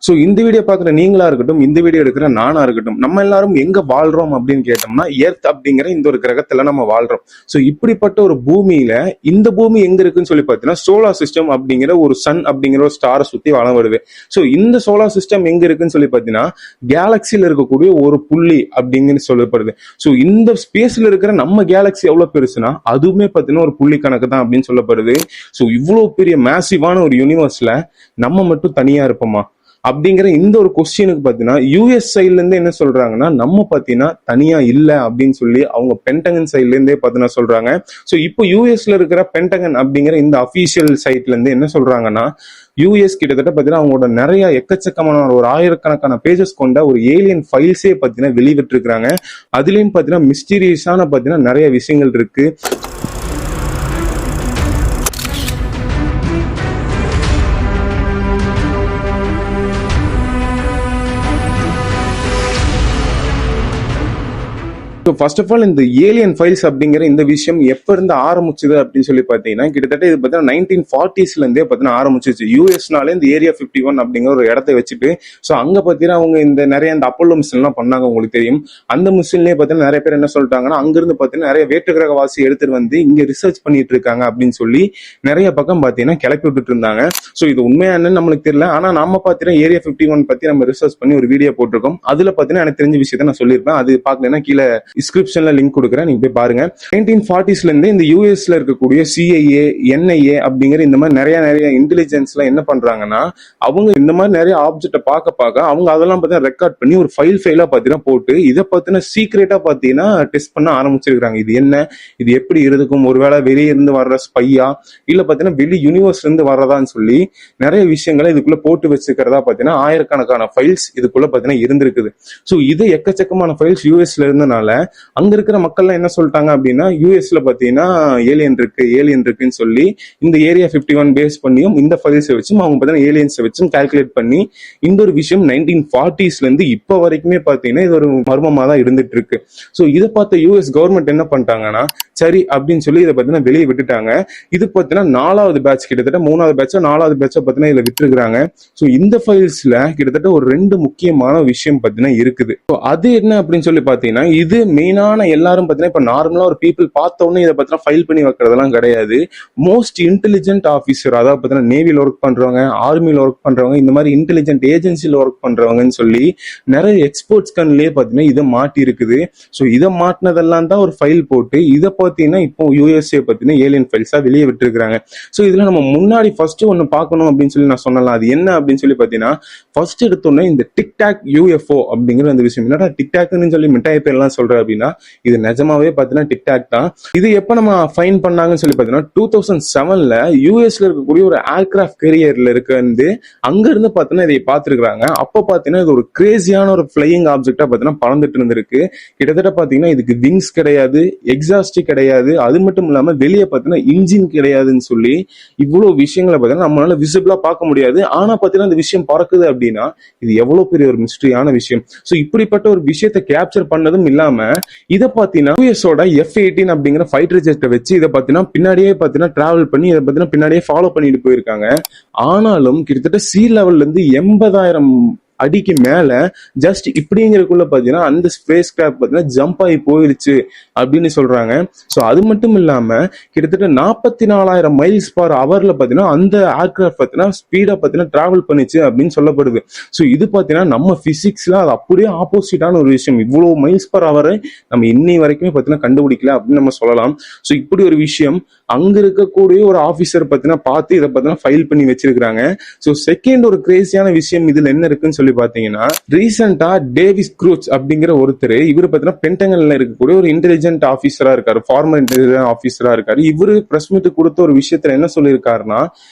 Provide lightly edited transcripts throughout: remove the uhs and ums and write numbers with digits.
So இந்த video பார்க்குற நீங்களா இருக்கட்டும், இந்த வீடியோ எடுக்கிற நானா இருக்கட்டும், நம்ம எல்லாரும் எங்க வாழ்றோம் அப்படின்னு கேட்டோம்னா எர்த் அப்படிங்கிற இந்த ஒரு கிரகத்துல நம்ம வாழ்றோம். ஸோ இப்படிப்பட்ட ஒரு பூமியில இந்த பூமி எங்க இருக்குன்னு சொல்லி பார்த்தீங்கன்னா சோலார் சிஸ்டம் அப்படிங்கிற ஒரு சன் அப்படிங்கிற ஒரு ஸ்டாரை சுத்தி வளம் வருது. ஸோ இந்த சோலார் சிஸ்டம் எங்க இருக்குன்னு சொல்லி பார்த்தீங்கன்னா கேலக்சியில் இருக்கக்கூடிய ஒரு புள்ளி அப்படிங்கன்னு சொல்லப்படுது. ஸோ இந்த ஸ்பேஸ்ல இருக்கிற நம்ம கேலக்சி எவ்வளவு பெருசுனா அதுவுமே பார்த்தீங்கன்னா ஒரு புள்ளி கணக்கு தான் அப்படின்னு சொல்லப்படுது. ஸோ இவ்வளவு பெரிய மேசிவான ஒரு யூனிவர்ஸ்ல நம்ம மட்டும் தனியா இருப்போமா அப்படிங்கிற இந்த ஒரு கொஸ்டினுக்கு பார்த்தீங்கன்னா யூஎஸ் சைட்ல இருந்து என்ன சொல்றாங்கன்னா நம்ம பார்த்தீங்கன்னா தனியா இல்லை அப்படின்னு சொல்லி அவங்க பென்டகன் சைட்ல இருந்தே பார்த்தீங்கன்னா சொல்றாங்க. ஸோ இப்போ யூஎஸ்ல இருக்கிற பென்டகன் அப்படிங்கிற இந்த அபிஷியல் சைட்ல இருந்து என்ன சொல்றாங்கன்னா யூஎஸ் கிட்டத்தட்ட பார்த்தீங்கன்னா அவங்களோட நிறைய எக்கச்சக்கமான ஒரு ஆயிரக்கணக்கான பேஜஸ் கொண்ட ஒரு ஏலியன் ஃபைல்ஸே பார்த்தீங்கன்னா வெளிவிட்டிருக்கிறாங்க. அதுலயும் பார்த்தீங்கன்னா மிஸ்டீரியஸான பார்த்தீங்கன்னா நிறைய விஷயங்கள் இருக்கு. ஃபர்ஸ்ட் ஆஃப் ஆல் இந்த ஏலியன் ஃபைல்ஸ் அப்படிங்கிற இந்த விஷயம் எப்ப இருந்து ஆரம்பிச்சது அப்படின்னு சொல்லி பாத்தீங்கன்னா கிட்டத்தட்ட இது பார்த்தீங்கன்னா 1940s இருந்தே பார்த்தீங்கன்னா ஆரம்பிச்சிச்சு. யூஎஸ்னாலே இந்த ஏரியா 51 அப்படிங்கிற ஒரு இடத்தை வச்சுட்டு ஸோ அங்க பார்த்தீங்கன்னா அவங்க இந்த நிறைய இந்த அப்போலோ மிஷன் எல்லாம் பண்ணாங்க. உங்களுக்கு தெரியும் அந்த மிஷன்லயே பார்த்தீங்கன்னா நிறைய பேர் என்ன சொல்லிட்டாங்கன்னா அங்கிருந்து பார்த்தீங்கன்னா நிறைய வேற்றுக்கிரகவாசி எடுத்துட்டு வந்து இங்க ரிசர்ச் பண்ணிட்டு இருக்காங்க அப்படின்னு சொல்லி நிறைய பக்கம் பார்த்தீங்கன்னா கிளப்பி விட்டுட்டு இருந்தாங்க. ஸோ இது உண்மையா என்னன்னு நம்மளுக்கு தெரியல. ஆனா நம்ம பார்த்தீங்கன்னா ஏரியா 51 பத்தி நம்ம ரிசர்ச் பண்ணி ஒரு வீடியோ போட்டிருக்கோம். அதுல பார்த்தீங்கன்னா எனக்கு தெரிஞ்ச விஷயத்த நான் சொல்லியிருப்பேன். அது பார்க்கலன்னா கீழே டிஸ்கிரிப்ஷன்ல லிங்க் கொடுக்குறேன், நீங்க போய் பாருங்க. 1940ஸ்ல இருந்து இந்த யூஎஸ்ல இருக்கக்கூடிய சிஐஏ, என்ஐஏ அப்படிங்கிற இந்த மாதிரி நிறைய இன்டெலிஜென்ஸ்ல என்ன பண்றாங்கன்னா அவங்க இந்த மாதிரி நிறைய ஆப்ஜெக்ட பார்க்க அவங்க அதெல்லாம் பார்த்தீங்கன்னா ரெக்கார்ட் பண்ணி ஒரு ஃபைலா பார்த்தீங்கன்னா போட்டு இதை பார்த்தீங்கன்னா சீக்ரெட்டா பார்த்தீங்கன்னா டெஸ்ட் பண்ண ஆரம்பிச்சிருக்காங்க. இது என்ன, இது எப்படி இருக்கும், ஒருவேளை வெளியே இருந்து வர்ற ஸ்பையா இல்ல பார்த்தீங்கன்னா வெளி யூனிவர்ஸ்ல இருந்து வர்றதான்னு சொல்லி நிறைய விஷயங்களை இதுக்குள்ள போட்டு வச்சுக்கிறதா பார்த்தீங்கன்னா ஆயிரக்கணக்கான ஃபைல்ஸ் இதுக்குள்ள பார்த்தீங்கன்னா இருந்திருக்குது. ஸோ இது எக்கச்சக்கமான ஃபைல்ஸ் யூஎஸ்ல இருந்தனால அங்க இருக்கிற மக்கள்லாம் என்ன சொல்லிட்டாங்க அப்படின்னா யூஎஸ்ல பாத்தீங்கன்னா ஏலியன் இருக்குன்னு சொல்லி இந்த ஏரியா 51 பேஸ் பண்ணியும் இந்த ஃபைல்ஸை வச்சும் அவங்க பார்த்தீங்கன்னா ஏலியன்ஸை வச்சும் கால்குலேட் பண்ணி இந்த ஒரு விஷயம் 1940ஸ்ல இருந்து இப்போ வரைக்குமே பாத்தீங்கன்னா இது ஒரு மர்மமா தான் இருந்துட்டு இருக்கு. ஸோ இதை பார்த்த யூஎஸ் கவர்மெண்ட் என்ன பண்ணிட்டாங்கன்னா சரி அப்படின்னு சொல்லி இதை பார்த்தீங்கன்னா வெளியே விட்டுட்டாங்க. இது பார்த்தீங்கன்னா 4வது பேட்ச், கிட்டத்தட்ட 3வது பேட்சா 4வது பேட்சா பார்த்தீங்கன்னா இதுல விட்டுருக்காங்க. ஸோ இந்த ஃபைல்ஸ்ல கிட்டத்தட்ட ஒரு 2 முக்கியமான விஷயம் பார்த்தீங்கன்னா இருக்குது. அது என்ன அப்படின்னு சொல்லி பாத்தீங்கன்னா இது மெயினான எல்லாரும் பார்த்தீங்கன்னா இப்போ நார்மலா ஒரு பீப்புள் பார்த்த உடனே இதை பார்த்தீங்கன்னா ஃபைல் பண்ணி வைக்கிறதெல்லாம் கிடையாது. மோஸ்ட் இன்டெலிஜென்ட் ஆஃபீஸர், அதாவது பார்த்தீங்கன்னா நேவியில் ஒர்க் பண்றவங்க, ஆர்மியில் ஒர்க் பண்றவங்க, இந்த மாதிரி இன்டெலிஜென்ட் ஏஜென்சியில் ஒர்க் பண்றவங்கன்னு சொல்லி நிறைய எக்ஸ்பர்ட்ஸ் கண்ணிலே பார்த்தீங்கன்னா இதை மாட்டி இருக்குது. ஸோ இதை மாட்டினதெல்லாம் தான் ஒரு ஃபைல் போட்டு இதை பார்த்தீங்கன்னா இப்போ யூஎஸ்ஏ பார்த்தீங்கன்னா ஏலியன் ஃபைல்ஸா வெளியே விட்டுருக்காங்க. ஸோ இதுல நம்ம முன்னாடி ஃபர்ஸ்ட் ஒன்று பார்க்கணும் அப்படின்னு சொல்லி நான் சொன்னலாம். அது என்ன அப்படின்னு சொல்லி பார்த்தீங்கன்னா ஃபர்ஸ்ட் எடுத்தோன்னே இந்த டிக்டாக் யூஎஃப்ஓ அப்படிங்கிற அந்த விஷயம். என்னடா டிக்டாக்னு சொல்லி மிட்டாய் பேர்லாம் சொல்ற அப்படின்னா இது நிஜமாவே பாத்தீங்கன்னா டிக்டாக் தான். இது எப்ப நம்ம ஃபைன் பண்ணாங்கன்னு சொல்லி பாத்தீங்கன்னா 2007ல யூஎஸ்ல இருக்கக்கூடிய ஒரு ஏர்கிராஃப்ட் கேரியர்ல இருந்து அங்க இருந்து பாத்தீங்கன்னா இதை பார்த்திருக்காங்க. அப்ப பாத்தீங்கன்னா இது ஒரு கிரேசியான ஒரு பிளையிங் ஆப்ஜெக்டா பாத்தீங்கன்னா பறந்துட்டு இருந்திருக்கு. கிட்டத்தட்ட பாத்தீங்கன்னா இதுக்கு விங்ஸ் கிடையாது, எக்ஸாஸ்ட் கிடையாது, அது மட்டும் இல்லாம வெளியே பாத்தீங்கன்னா இன்ஜின் கிடையாதுன்னு சொல்லி இவ்வளவு விஷயங்களை பாத்தீங்கன்னா நம்மளால விசிபிளா பார்க்க முடியாது. ஆனா பாத்தீங்கன்னா இந்த விஷயம் பறக்குது அப்படின்னா இது எவ்வளவு பெரிய ஒரு மிஸ்டரியான விஷயம். சோ இப்படிப்பட்ட ஒரு விஷயத்தை கேப்சர் பண்ணதும் இல்லாம இதை பாத்தீங்கன்னா யூஎஸோட F-18 அப்படிங்கிற ஃபைட்டர் ஜெட்டை வச்சு இதை பாத்தீங்கன்னா பின்னாடியே பாத்தீங்கன்னா டிராவல் பண்ணி இதை பாத்தீங்கன்னா பின்னாடியே ஃபாலோ பண்ணிட்டு போயிருக்காங்க. ஆனாலும் கிட்டத்தட்ட சி லெவல்ல இருந்து 80,000 அடிக்கு மேல ஜஸ்ட் இப்படிங்கிறதுக்குள்ள பாத்தீங்கன்னா அந்த ஸ்பேஸ் கிராஃப்ட் பாத்தீங்கன்னா ஜம்ப் ஆகி போயிருச்சு அப்படின்னு சொல்றாங்க. ஸோ அது மட்டும் இல்லாம கிட்டத்தட்ட 44,000 மைல்ஸ் பர் ஹவர்ல பாத்தீங்கன்னா அந்த ஏர்கிராஃப்ட் பாத்தீங்கன்னா ஸ்பீடா பாத்தீங்கன்னா டிராவல் பண்ணிச்சு அப்படின்னு சொல்லப்படுது. ஸோ இது பாத்தீங்கன்னா நம்ம பிசிக்ஸ்ல அது அப்படியே ஆப்போசிட்டான ஒரு விஷயம். இவ்வளவு மைல்ஸ் பர் ஹவர் நம்ம இன்னை வரைக்குமே பாத்தீங்கன்னா கண்டுபிடிக்கல அப்படின்னு நம்ம சொல்லலாம். ஸோ இப்படி ஒரு விஷயம் அங்க இருக்கக்கூடிய ஒரு ஆபீசர் பாத்தீங்கன்னா பார்த்து இதை பாத்தீங்கன்னா ஃபைல் பண்ணி வச்சிருக்காங்க. ஸோ செகண்ட் ஒரு கிரேசியான விஷயம் இதுல என்ன இருக்குன்னு சொல்லி பாத்தீங்கன்னா ரீசெண்டா டேவிஸ் க்ரூச் அப்படிங்கிற ஒருத்தர் இவரு பாத்தீங்கன்னா பென்டகன்ல இருக்கக்கூடிய ஒரு இன்டெலிஜென்ட் ஆபீசரா இருக்காரு, ஃபார்மர் இன்டெலிஜென்ட் ஆபீசரா இருக்காரு. இவரு பிரஸ் மீட் கொடுத்த ஒரு விஷயத்துல என்ன சொல்லியிருக்காருன்னா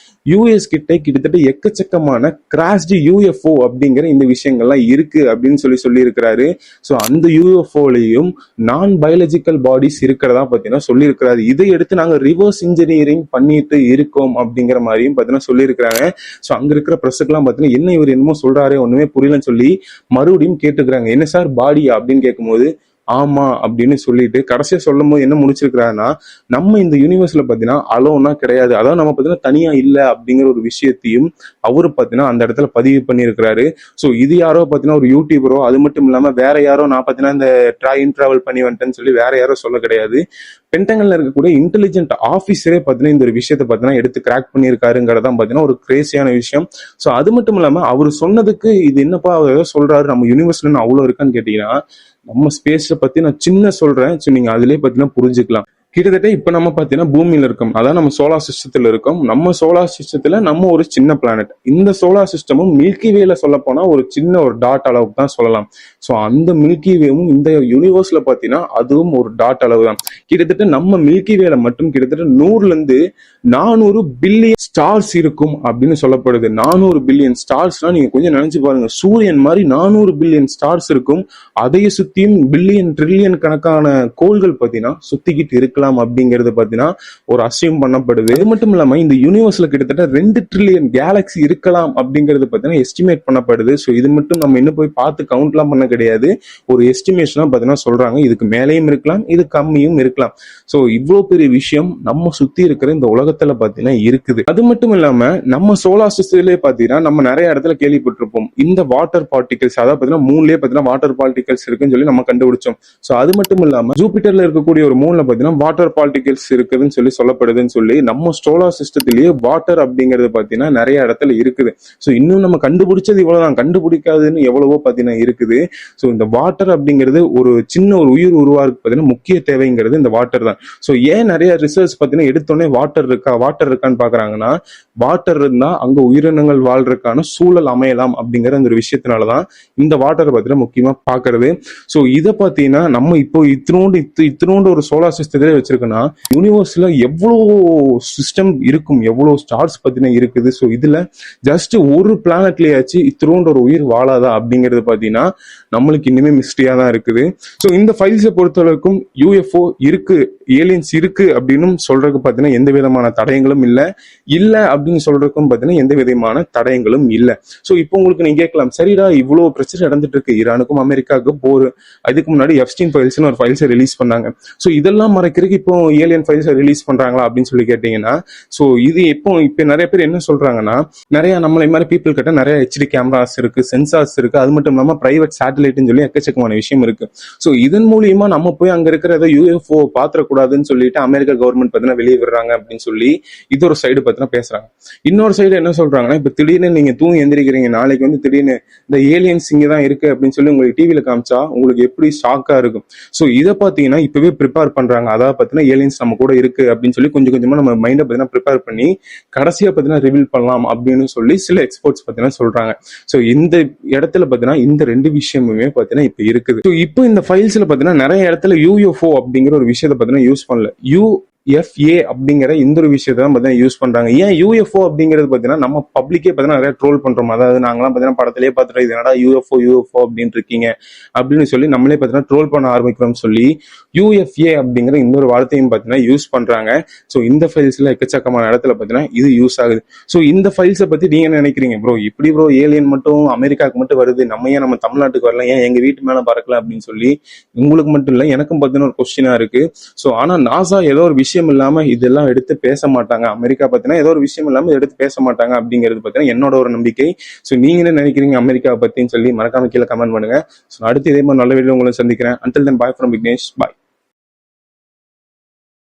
யூஎஸ் கிட்டத்தட்ட எக்கச்சக்கமான கிராஷ்டு யூஎஃப்ஓ அப்படிங்கிற இந்த விஷயங்கள்லாம் இருக்கு அப்படின்னு சொல்லி இருக்கிறாரு. ஸோ அந்த யூஎஃப்ஓலையும் நான் பயாலஜிக்கல் பாடிஸ் இருக்கிறதா பார்த்தீங்கன்னா சொல்லியிருக்கிறாரு. இதை எடுத்து நாங்கள் ரிவர்ஸ் இன்ஜினியரிங் பண்ணிட்டு இருக்கோம் அப்படிங்கிற மாதிரியும் பார்த்தீங்கன்னா சொல்லியிருக்கிறாங்க. ஸோ அங்க இருக்கிற ப்ரெஸ்ஸுக்கெல்லாம் பார்த்தீங்கன்னா என்ன இவர் என்னமோ சொல்றாரு ஒண்ணுமே புரியலன்னு சொல்லி மறுபடியும் கேட்டுக்கிறாங்க. என்ன சார் பாடி அப்படின்னு கேட்கும்போது ஆமா அப்படின்னு சொல்லிட்டு கடைசியா சொல்லும் போது என்ன முடிச்சிருக்கிறாருன்னா, நம்ம இந்த யூனிவர்ஸ்ல பாத்தீங்கன்னா அலோனா கிடையாது, அதாவது நம்ம பாத்தீங்கன்னா தனியா இல்ல அப்படிங்கிற ஒரு விஷயத்தையும் அவரு பாத்தீங்கன்னா அந்த இடத்துல பதிவு பண்ணியிருக்கிறாரு. ஸோ இது யாரோ பாத்தீங்கன்னா ஒரு யூடியூபரோ, அது மட்டும் இல்லாம வேற யாரோ நான் பாத்தீங்கன்னா இந்த டிராவல் பண்ணி வந்துட்டேன்னு சொல்லி வேற யாரோ சொல்ல கிடையாது. பென்டகன்ல இருக்கக்கூடிய இன்டெலிஜென்ட் ஆபீசரே பாத்தீங்கன்னா இந்த ஒரு விஷயத்தை பாத்தீங்கன்னா எடுத்து கிராக் பண்ணியிருக்காருங்கிறதான் பாத்தீங்கன்னா ஒரு கிரேசியான விஷயம். ஸோ அது மட்டும் இல்லாம அவர் சொன்னதுக்கு இது என்னப்பா அவர் ஏதோ சொல்றாரு, நம்ம யூனிவர்ஸ்ல அவ்வளவு இருக்கான்னு கேட்டீங்கன்னா, நம்ம ஸ்பேஸ பத்தி நான் சின்ன சொல்றேன். ஸோ நீங்க அதுலயே பாத்தீங்கன்னா புரிஞ்சுக்கலாம். கிட்டத்தட்ட இப்ப நம்ம பாத்தீங்கன்னா பூமியில இருக்கோம், அதான் நம்ம சோலார் சிஸ்டத்துல இருக்கோம். நம்ம சோலார் சிஸ்டத்துல நம்ம ஒரு சின்ன பிளானட். இந்த சோலார் சிஸ்டமும் மில்கி வேல சொல்ல போனா ஒரு சின்ன ஒரு டாட் அளவுக்கு தான் சொல்லலாம். ஸோ அந்த மில்கி வேவும் இந்த யூனிவர்ஸ்ல பாத்தீங்கன்னா அதுவும் ஒரு டாட் அளவு தான். கிட்டத்தட்ட நம்ம மில்கி வேல மட்டும் கிட்டத்தட்ட 100ல இருந்து 400 பில்லியன் ஸ்டார்ஸ் இருக்கும் அப்படின்னு சொல்லப்படுது. 400 பில்லியன் ஸ்டார்ஸ்னா நீங்க கொஞ்சம் நினைச்சு பாருங்க, சூரியன் மாதிரி 400 பில்லியன் ஸ்டார்ஸ் இருக்கும். அதைய சுத்தியும் பில்லியன் ட்ரில்லியன் கணக்கான கோள்கள் பாத்தீங்கன்னா சுத்திக்கிட்டு இருக்கலாம் அப்படிங்கிறது பாத்தீங்கன்னா ஒரு அசியம் பண்ணப்படுது. அது மட்டும் இல்லாம இந்த யூனிவர்ஸ்ல கிட்டத்தட்ட 2 ட்ரில்லியன் கேலக்சி இருக்கலாம் அப்படிங்கிறது பாத்தீங்கன்னா எஸ்டிமேட் பண்ணப்படுது. ஸோ இது மட்டும் நம்ம இன்னும் போய் பார்த்து கவுண்ட்லாம் பண்ண கிடையாது, ஒரு எஸ்டிமேஷனா பாத்தீங்கன்னா சொல்றாங்க. இதுக்கு மேலேயும் இருக்கலாம், இது கம்மியும் இருக்கலாம். ஸோ இவ்வளவு பெரிய விஷயம் நம்ம சுத்தி இருக்கிற இந்த உலகத்துல பாத்தீங்கன்னா இருக்குது. அது மட்டும் இல்லாம நம்ம சோலார் சிஸ்டத்திலே பாத்தீங்கன்னா நம்ம நிறைய இடத்துல கேள்விப்பட்டிருப்போம் இந்த வாட்டர் பார்ட்டிகல்ஸ், அதாவது பாத்தீங்கன்னா மூணுலயே பாத்தீங்கன்னா வாட்டர் பார்ட்டிகல்ஸ் இருக்குன்னு சொல்லி நம்ம கண்டுபிடிச்சோம். ஸோ அது மட்டும் இல்லாம ஜூபிட்டர்ல இருக்கக்கூடிய ஒரு மூணுல பாத்தீங்கன்னா வாட்டர் பார்ட்டிகல்ஸ் இருக்குதுன்னு சொல்லி சொல்லப்படுதுன்னு சொல்லி நம்ம சோலார் சிஸ்டத்திலேயே வாட்டர் அப்படிங்கிறது பாத்தீங்கன்னா நிறைய இடத்துல இருக்குது. ஸோ இன்னும் நம்ம கண்டுபிடிச்சது இவ்வளவுதான், கண்டுபிடிக்காதுன்னு எவ்வளவோ பாத்தீங்கன்னா இருக்குது. ஸோ இந்த வாட்டர் அப்படிங்கிறது ஒரு சின்ன ஒரு உயிர் உருவாக்கு பாத்தீங்கன்னா முக்கிய தேவைங்கிறது இந்த வாட்டர் தான். ஸோ ஏன் நிறைய ரிசர்ச் பாத்தீங்கன்னா எடுத்தோடனே வாட்டர் இருக்கான்னு பாக்குறாங்கன்னா, வாட்டர் இருந்தா அங்க உயிரினங்கள் வாழ்றதுக்கான சூழல் அமையலாம் அப்படிங்கிற அந்த ஒரு விஷயத்தினாலதான் இந்த வாட்டரை பாத்தீங்கன்னா முக்கியமா பாக்குறது. ஸோ இதை பாத்தீங்கன்னா நம்ம இப்போ இத்தினோண்டு ஒரு சோலார் சிஸ்டத்திலே வச்சிருக்கோம்னா யூனிவர்ஸ்ல எவ்வளவு சிஸ்டம் இருக்கும், எவ்வளவு ஸ்டார்ஸ் பத்தின இருக்குது. ஸோ இதுல ஜஸ்ட் ஒரு பிளானட்லயாச்சு இத்தினோண்டு ஒரு உயிர் வாழாதா அப்படிங்கிறது பாத்தீங்கன்னா நம்மளுக்கு இன்னுமே மிஸ்டரியா தான் இருக்குது. ஸோ இந்த ஃபைல்ஸை பொறுத்தவரைக்கும் யூஎஃப்ஓ இருக்கு, ஏலியன்ஸ் இருக்கு அப்படின்னு சொல்றதுக்கு பாத்தீங்கன்னா எந்த விதமான தடயங்களும் இல்ல அப்படின்னு சொல்றதுக்கும் பாத்தீங்கன்னா எந்த விதமான தடயங்களும் இல்ல. ஸோ இப்போ உங்களுக்கு நீங்க கேட்கலாம், சரிடா இவ்வளவு பிரச்சனை நடந்துட்டு இருக்கு, ஈரானுக்கும் அமெரிக்காவுக்கும் போர், அதுக்கு முன்னாடி எப்ஸ்டீன் ஃபைல்ஸ்னு ஒரு ஃபைல்ஸை ரிலீஸ் பண்ணாங்க. ஸோ இதெல்லாம் மறைக்கிறதுக்கு இப்போ ஏலியன் ஃபைல்ஸை ரிலீஸ் பண்றாங்களா அப்படின்னு சொல்லி கேட்டீங்கன்னா, ஸோ இது இப்போ நிறைய பேர் என்ன சொல்றாங்கன்னா, நிறைய நம்மளை மாதிரி பீப்புள் கிட்ட நிறைய ஹெச்டி கேமராஸ் இருக்கு, சென்சார்ஸ் இருக்கு, அது மட்டும் இல்லாம பிரைவேட் சேட்டலைட்னு சொல்லி எக்கச்சக்கமான விஷயம் இருக்கு. ஸோ இதன் மூலியமா நம்ம போய் அங்க இருக்கிற ஏதோ யூஎஃப்ஓ பாத்திரக்கூடாதுன்னு சொல்லிட்டு அமெரிக்கா கவர்மெண்ட் பார்த்தீங்கன்னா வெளியே விடுறாங்க அப்படின்னு சொல்லி இது ஒரு சைடு பார்த்தீங்கன்னா பேசுறாங்க. இன்னொரு சைடு என்ன சொல்றாங்கன்னா, இப்ப திடீர்னு நீங்க தூங்கி எந்திரிக்கிறீங்க, நாளைக்கு வந்து திடீர்னு இந்த ஏலியன்ஸ் இங்க தான் இருக்கு அப்படின்னு சொல்லி உங்களுக்கு டிவியில காமிச்சா உங்களுக்கு எப்படி ஷாக்கா இருக்கும். ஸோ இதை பார்த்தீங்கன்னா இப்பவே ப்ரிப்பேர் பண்றாங்க, அதாவது பார்த்தீங்கன்னா ஏலியன்ஸ் நம்ம கூட இருக்கு அப்படின்னு சொல்லி கொஞ்சம் கொஞ்சமா நம்ம மைண்டை பார்த்தீங்கன்னா ப்ரிப்பேர் பண்ணி கடைசியா பார்த்தீங்கன்னா ரிவீல் பண்ணலாம் அப்படின்னு சொல்லி சில எக்ஸ்பர்ட்ஸ் பார்த்தீங்கன்னா சொல்றாங்க. ஸோ இந்த இடத்துல பார்த்தீங்கன்னா இந்த ரெண்டு விஷயமுமே பார்த்தீங்கன்னா இப்ப இருக்குது. ஸோ இப்போ இந்த ஃபைல்ஸ்ல பார்த்தீங்கன்னா நிறைய இடத்துல யூஎஃப்ஓ அப்படிங்கிற ஒரு விஷயத்தை பார்த்தீங்கன்னா யூஸ் பண்ணல, யூஎஃப்ஏ அப்படிங்கிற இந்த ஒரு விஷயத்தை தான் பார்த்தீங்கன்னா யூஸ் பண்றாங்க. ஏன் யூஎஃப்ஓ அப்படிங்கிறது பார்த்தீங்கன்னா நம்ம பப்ளிக்கே பார்த்தீங்கன்னா நிறைய ட்ரோல் பண்றோம், அதாவது நாங்களாம் பார்த்தீங்கன்னா படத்திலேயே பார்த்துட்டு இது என்னடா யூஎஃப்ஓ அப்படின்னு இருக்கீங்க அப்படின்னு சொல்லி நம்மளே பார்த்தீங்கன்னா ட்ரோல் பண்ண ஆரம்பிக்கிறோம்னு சொல்லி யூஎஃப்ஏ அப்படிங்கிற இந்த ஒரு வார்த்தையும் பார்த்தீங்கன்னா யூஸ் பண்றாங்க. ஸோ இந்த ஃபைல்ஸ்ல எக்கச்சக்கமான இடத்துல பார்த்தீங்கன்னா இது யூஸ் ஆகுது. ஸோ இந்த ஃபைல்ஸை பத்தி நீங்க என்ன நினைக்கிறீங்க ப்ரோ? இப்படி ப்ரோ ஏலியன் மட்டும் அமெரிக்காவுக்கு மட்டும் வருது, நம்ம ஏன் நம்ம தமிழ்நாட்டுக்கு வரலாம், ஏன் எங்க வீட்டு மேல பறக்கல அப்படின்னு சொல்லி உங்களுக்கு மட்டும் இல்லை எனக்கும் பார்த்தீங்கன்னா ஒரு கொஸ்டினா இருக்கு. ஸோ ஆனா நாசா ஏதோ ஒரு விஷயம் இல்லாம இதெல்லாம் எடுத்து பேச மாட்டாங்க, அமெரிக்கா பார்த்தீங்கன்னா ஏதோ ஒரு விஷயம் இல்லாம எடுத்து பேச மாட்டாங்க அப்படிங்கிறது பார்த்தீங்கன்னா என்னோட ஒரு நம்பிக்கை. ஸோ நீங்க என்ன நினைக்கிறீங்க அமெரிக்கா பத்தின்னு சொல்லி மறக்காம கீழே கமெண்ட் பண்ணுங்க. ஸோ அடுத்து இதே மாதிரி நல்ல வீடியோ உங்களை சந்திக்கிறேன். Until then, bye from Vignesh. Bye.